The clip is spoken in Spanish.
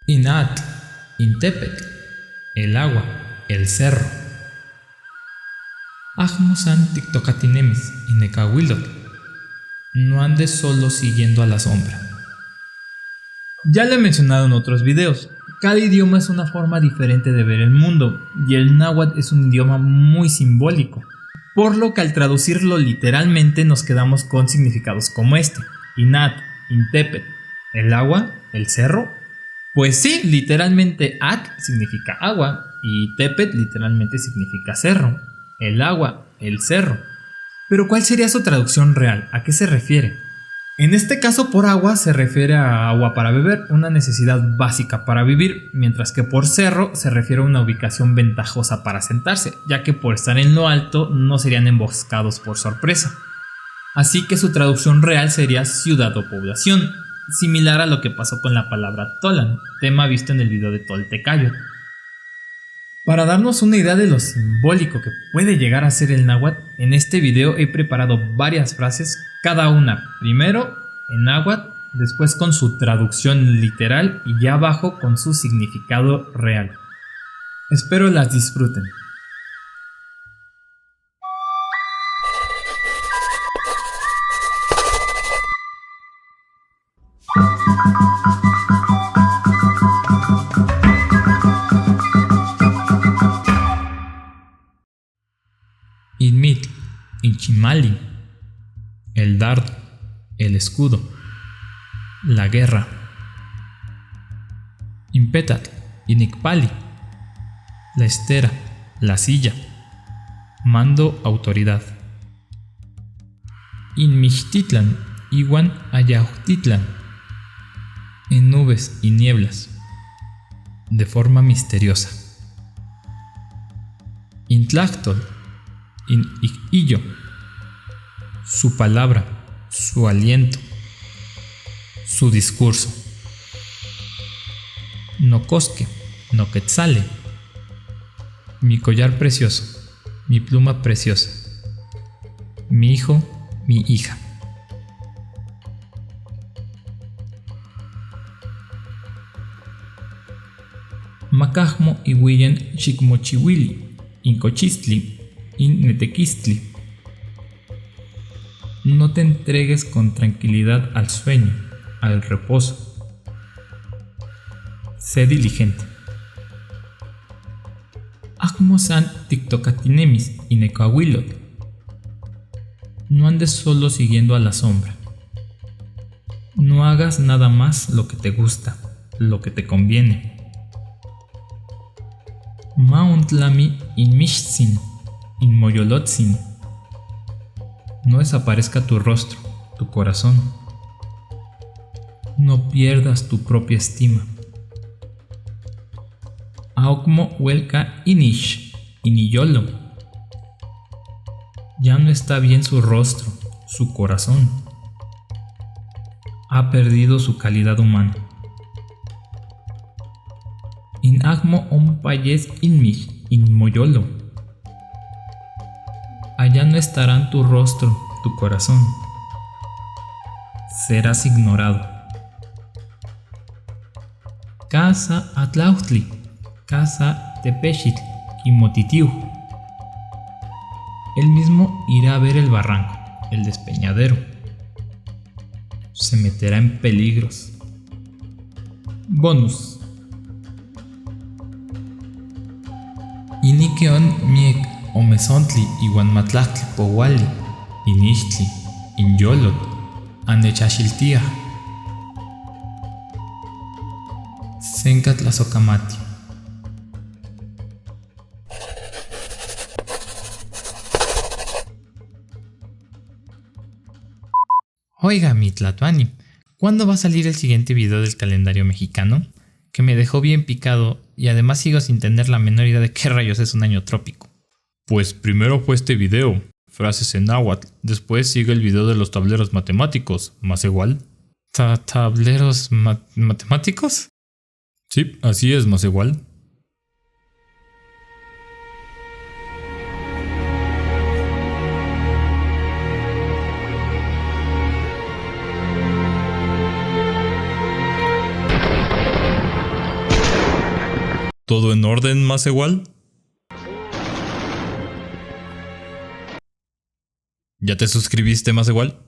Inat, Intepetl, el agua, el cerro. Ajmosan tiktokatinemis, Inecahuilotl, no andes solo siguiendo a la sombra. Ya lo he mencionado en otros videos, cada idioma es una forma diferente de ver el mundo, y el náhuatl es un idioma muy simbólico, por lo que al traducirlo literalmente nos quedamos con significados como este: Inat, Intepetl, el agua, el cerro. Pues sí, literalmente At significa agua y Tepet literalmente significa cerro. El agua, el cerro. Pero ¿cuál sería su traducción real? ¿A qué se refiere? En este caso, por agua se refiere a agua para beber, una necesidad básica para vivir, mientras que por cerro se refiere a una ubicación ventajosa para sentarse, ya que por estar en lo alto no serían emboscados por sorpresa. Así que su traducción real sería ciudad o población, similar a lo que pasó con la palabra Tolan, tema visto en el video de Toltecayo. Para darnos una idea de lo simbólico que puede llegar a ser el náhuatl, en este video he preparado varias frases, cada una primero en náhuatl, después con su traducción literal y ya abajo con su significado real. Espero las disfruten. Inmitl, Inchimali, el dardo, el escudo, la guerra. Impetatl, Inicpali, la estera, la silla, mando, autoridad. Inmixtitlan, Iwan Ayahtitlan, en nubes y nieblas, de forma misteriosa. Intlactol, In-illo, su palabra, su aliento, su discurso. Nocosque, Noquetzale, mi collar precioso, mi pluma preciosa, mi hijo, mi hija. Macajmo ihuillan xicmochiuili, incochistli, Innetequistli. No te entregues con tranquilidad al sueño, al reposo. Sé diligente. Ajmosan tiktokatinemis Inecahuilotl. No andes solo siguiendo a la sombra. No hagas nada más lo que te gusta, lo que te conviene. Mauntlami inmixtzin, Inmoyolotzin. No desaparezca tu rostro, tu corazón. No pierdas tu propia estima. Aokmo huelca inish, iniyolo. Ya no está bien su rostro, su corazón. Ha perdido su calidad humana. Inagmo ompayes inmish, inmoyolo. Allá no estarán tu rostro, tu corazón. Serás ignorado. Casa Atlautli, casa Tepexitl, Quimotitiu. Él mismo irá a ver el barranco, el despeñadero. Se meterá en peligros. Bonus. Inikeon miek Omezontli iwan Matlahtli powali, Inixtli, Inyolot, Anechachiltia. Sencatlasocamati. Oiga, mi Tlatuani, ¿cuándo va a salir el siguiente video del calendario mexicano? Que me dejó bien picado y además sigo sin tener la menor idea de qué rayos es un año trópico. Pues primero fue este video, frases en náhuatl, después sigue el video de los tableros matemáticos, más igual. ¿Tableros matemáticos? Sí, así es, más igual. ¿Todo en orden, más igual? ¿Ya te suscribiste, más igual?